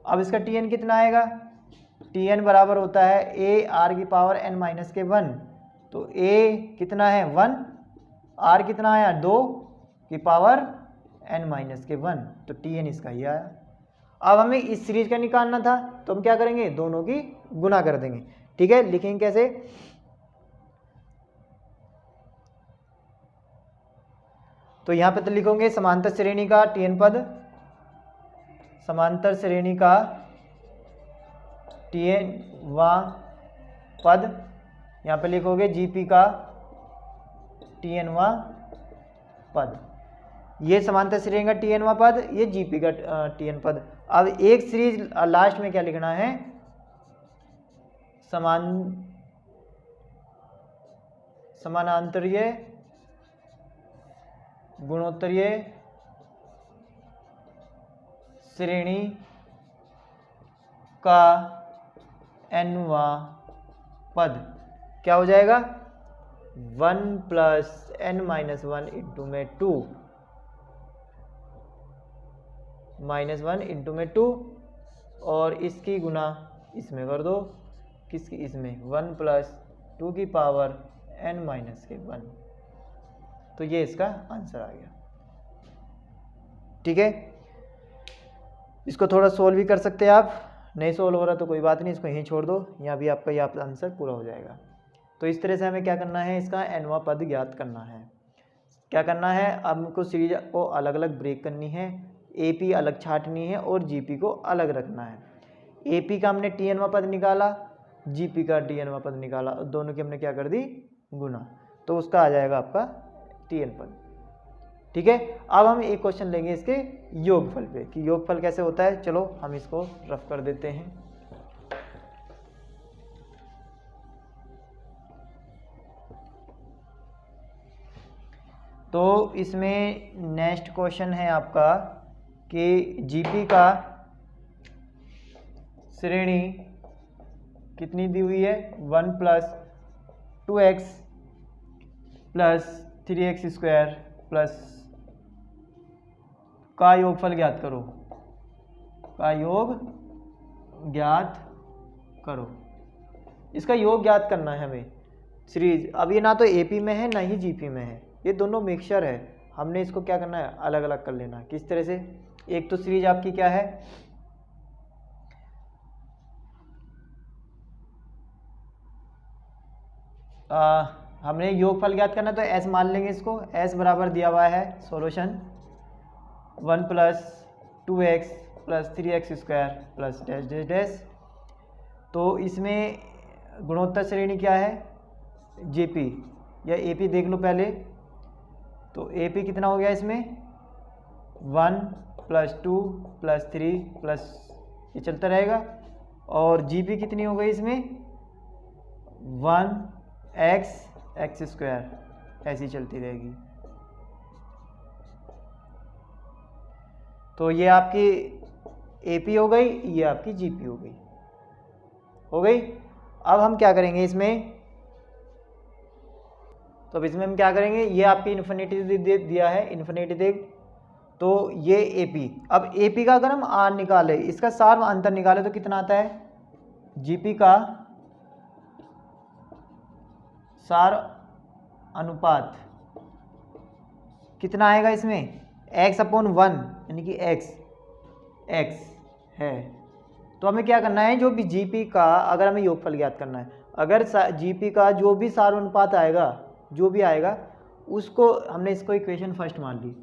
अब इसका TN कितना आएगा, TN बराबर होता है A R की पावर n-1, तो A कितना है 1, R कितना आया 2 की पावर n-1, तो TN इसका ही आया। अब हमें इस सीरीज का निकालना था, तो हम क्या करेंगे दोनों की गुना कर देंगे। ठीक है, लिखेंगे कैसे, तो यहां पे तो लिखोगे समांतर श्रेणी का TN पद, समांतर श्रेणी का TN पद, यहां पे लिखोगे GP का TN पद, ये समांतर श्रेणी का TN पद, ये GP का TN पद। अब एक सीरीज लास्ट में क्या लिखना है, समानांतरीय गुणोत्तरीय श्रेणी का nवां पद क्या हो जाएगा 1 प्लस n-1 इंटू में 2 -1 इंटू में 2, और इसकी गुना इसमें कर दो, किसकी, इसमें 1 प्लस 2 की पावर n-1, तो ये इसका आंसर आ गया। ठीक है, इसको थोड़ा सोल्व भी कर सकते हैं आप, नहीं सोल्व हो रहा तो कोई बात नहीं, इसको यहीं छोड़ दो, यहाँ भी आपका ये आंसर पूरा हो जाएगा। तो इस तरह से हमें क्या करना है, इसका nवां पद ज्ञात करना है। क्या करना है, अब हमको सीरीज को अलग अलग ब्रेक करनी है, AP अलग छाटनी है और GP को अलग रखना है। AP का हमने TNवां पद निकाला, GP का TNवां पद निकाला, दोनों की हमने क्या कर दी गुना, तो उसका आ जाएगा आपका TN पद। ठीक है, अब हम एक क्वेश्चन लेंगे इसके योगफल पे, कि योगफल कैसे होता है। चलो हम इसको रफ कर देते हैं। तो इसमें नेक्स्ट क्वेश्चन है आपका कि GP का श्रेणी कितनी दी हुई है, 1 plus 2x plus 3x square plus का योगफल ज्ञात करो, का योग ज्ञात करो। इसका योग ज्ञात करना है हमें सीरीज। अब ये ना तो AP में है ना ही GP में है, ये दोनों मिक्सचर है, हमने इसको क्या करना है अलग अलग कर लेना। किस तरह से, एक तो सीरीज आपकी क्या है, हमने योगफल ज्ञात करना, तो S मान लेंगे इसको, S बराबर दिया हुआ है solution 1 plus 2x plus 3x square plus dash dash dash, तो इसमें गुणोत्तर श्रेणी क्या है, जेपी या एपी देख लो पहले। तो एपी कितना हो गया इसमें 1 + 2 + 3 प्लस ये चलता रहेगा। और जीपी कितनी हो गई इसमें 1x² ऐसी चलती रहेगी। तो ये आपकी एपी हो गई, ये आपकी जीपी हो गई। अब हम क्या करेंगे इसमें, तो अब इसमें हम क्या करेंगे, ये आपकी इन्फिनिटी दिया है, इन्फिनिटी देख। तो ये एपी, अब एपी का अगर हम आर निकाले, इसका सार अंतर निकाले तो कितना आता है, जीपी का सार अनुपात कितना आएगा इसमें x/1 यानी कि x है। तो हमें क्या करना है, जो भी जीपी का अगर हमें योगफल ज्ञात करना है, अगर जीपी का जो भी सार अनुपात आएगा, जो भी आएगा उसको हमने इसको इक्वेशन फर्स्ट मान ली,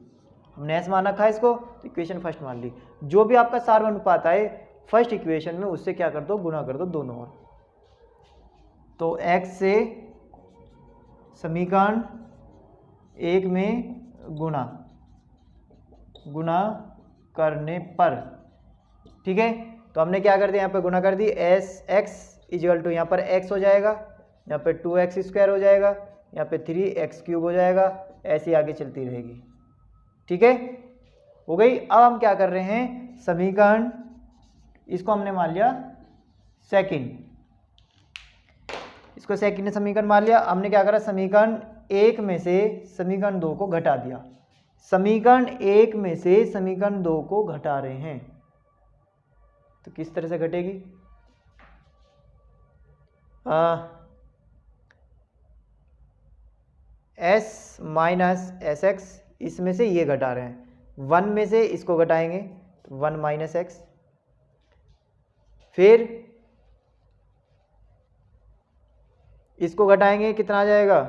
हमने ऐसा मान रखा है इसको, तो इक्वेशन फर्स्ट मान ली। जो भी आपका सार अनुपात आए फर्स्ट इक्वेशन में उससे क्या कर दो, गुणा कर दो दोनों ओर। तो x से समीकरण 1 में गुणा करने पर, ठीक है। तो हमने क्या कर दिया, यहाँ पे गुणा कर दी, x इक्वल टू यहाँ पर x हो जाएगा, यहाँ पे 2x² हो जाएगा, यहाँ पे 3x³ हो जाएगा, ऐसी आगे चलती रहेगी, ठीक है, हो गई। अब हम क्या कर रहे हैं, समीकरण इसको हमने मान लिया सेकंड, इसको सेकंड समीकरण मान लिया। हमने क्या करा, समीकरण 1 में से समीकरण 2 को घटा दिया, समीकरण 1 में से समीकरण 2 को घटा रहे हैं। तो किस तरह से घटेगी, s - sx, इसमें से ये घटा रहे हैं, 1 में से इसको घटाएंगे तो 1 - x, फिर इसको घटाएंगे कितना आ जाएगा,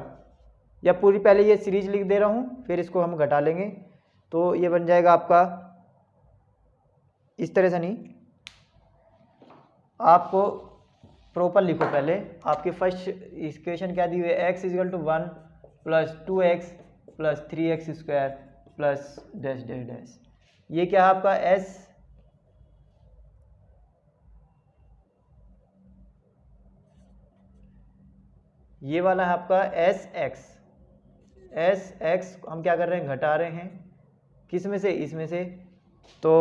या पूरी पहले ये सीरीज लिख दे रहा हूँ, फिर इसको हम घटा लेंगे। तो ये बन जाएगा आपका, इस तरह से नहीं, आपको प्रॉपर लिखो पहले। आपके फर्स्ट इक्वेशन क्या दी हुई है, x = 1 + 2x + 3x² plus dash dash dash. ये क्या है आपका s, ये वाला है आपका sx हम क्या कर रहे हैं, घटा रहे हैं, किस में से, इसमें से। तो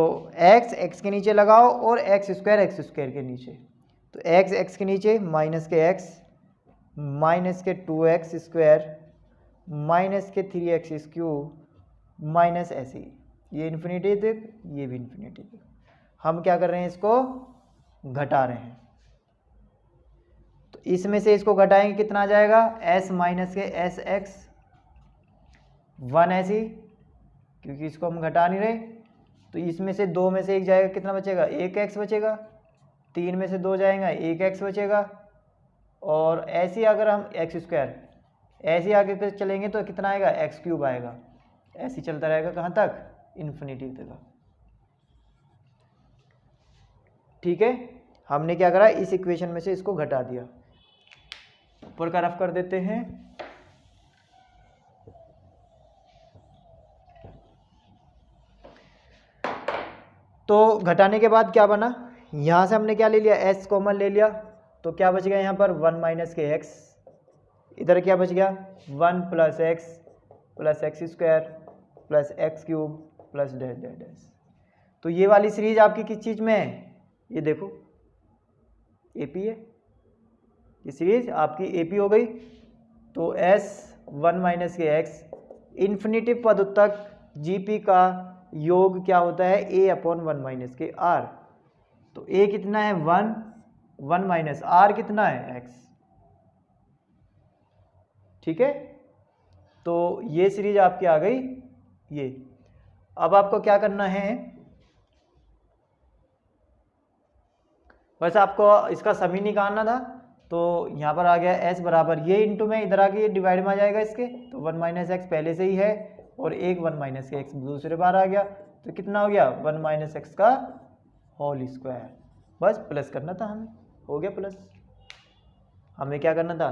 x के नीचे लगाओ और x² के नीचे, तो x के नीचे माइनस के x माइनस के 2x² माइनस के 3x³ माइनस ऐसे, ये इन्फिनिटी तक, ये भी इन्फिनिटी तक। हम क्या कर रहे हैं, इसको घटा रहे हैं। तो इसमें से इसको घटाएंगे कितना आ जाएगा, s माइनस के sx 1 ऐसी, क्योंकि इसको हम घटा नहीं रहे। तो इसमें से 2 में से 1 जाएगा, कितना बचेगा, 1x बचेगा। 3 में से 2 जाएगा, 1x बचेगा। और ऐसे अगर हम x² ऐसे आगे चलेंगे तो कितना आएगा, x³ आएगा। ऐसे चलता रहेगा कहाँ तक, इन्फिनिटी तक, ठीक है। हमने क्या करा, इस इक्वेशन में से इसको घटा दिया। ऊपर का रफ कर देते हैं। तो घटाने के बाद क्या बना, यहाँ से हमने क्या ले लिया, s कॉमन ले लिया, तो क्या बच गया यहाँ पर 1 - के x, इधर क्या बच गया 1 + x + x² + x³ plus dash dash dash. तो ये वाली सीरीज आपकी किस चीज़ में है, ये देखो एपी है, ये सीरीज आपकी एपी हो गई। तो s 1 - के x इन्फिनिटी पद तक जीपी का योग क्या होता है, a/1 - के r। तो a कितना है 1 r कितना है x, ठीक है। तो ये सीरीज आपकी आ गई ये। अब आपको क्या करना है, बस आपको इसका समी निकालना था। तो यहाँ पर आ गया s बराबर ये इंटू में इधर आ गया डिवाइड में आ जाएगा इसके, तो 1 - x पहले से ही है और एक 1 - के x दूसरे बार आ गया, तो कितना हो गया 1 - x का होल स्क्वायर। बस प्लस करना था हमें, हो गया प्लस। हमें क्या करना था,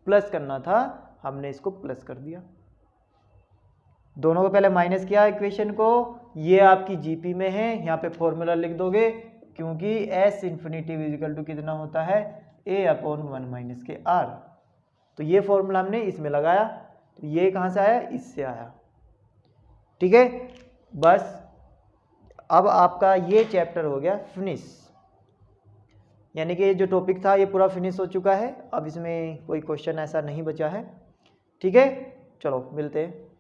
प्लस करना था, हमने इसको प्लस कर दिया। दोनों को पहले माइनस किया इक्वेशन को, ये आपकी जीपी में है, यहाँ पे फॉर्मूला लिख दोगे, क्योंकि एस इन्फिनिटी इक्वल टू कितना होता है, ए अपॉन 1 माइनस के आर। तो ये फॉर्मूला हमने इसमें लगाया, तो ये कहाँ से आया, इससे आया। ठीक है, बस अब आपका ये चैप्टर हो गया फिनिश, यानी कि जो टॉपिक था ये पूरा फिनिश हो चुका है। अब इसमें कोई क्वेश्चन ऐसा नहीं बचा है। ठीक है, चलो मिलते हैं।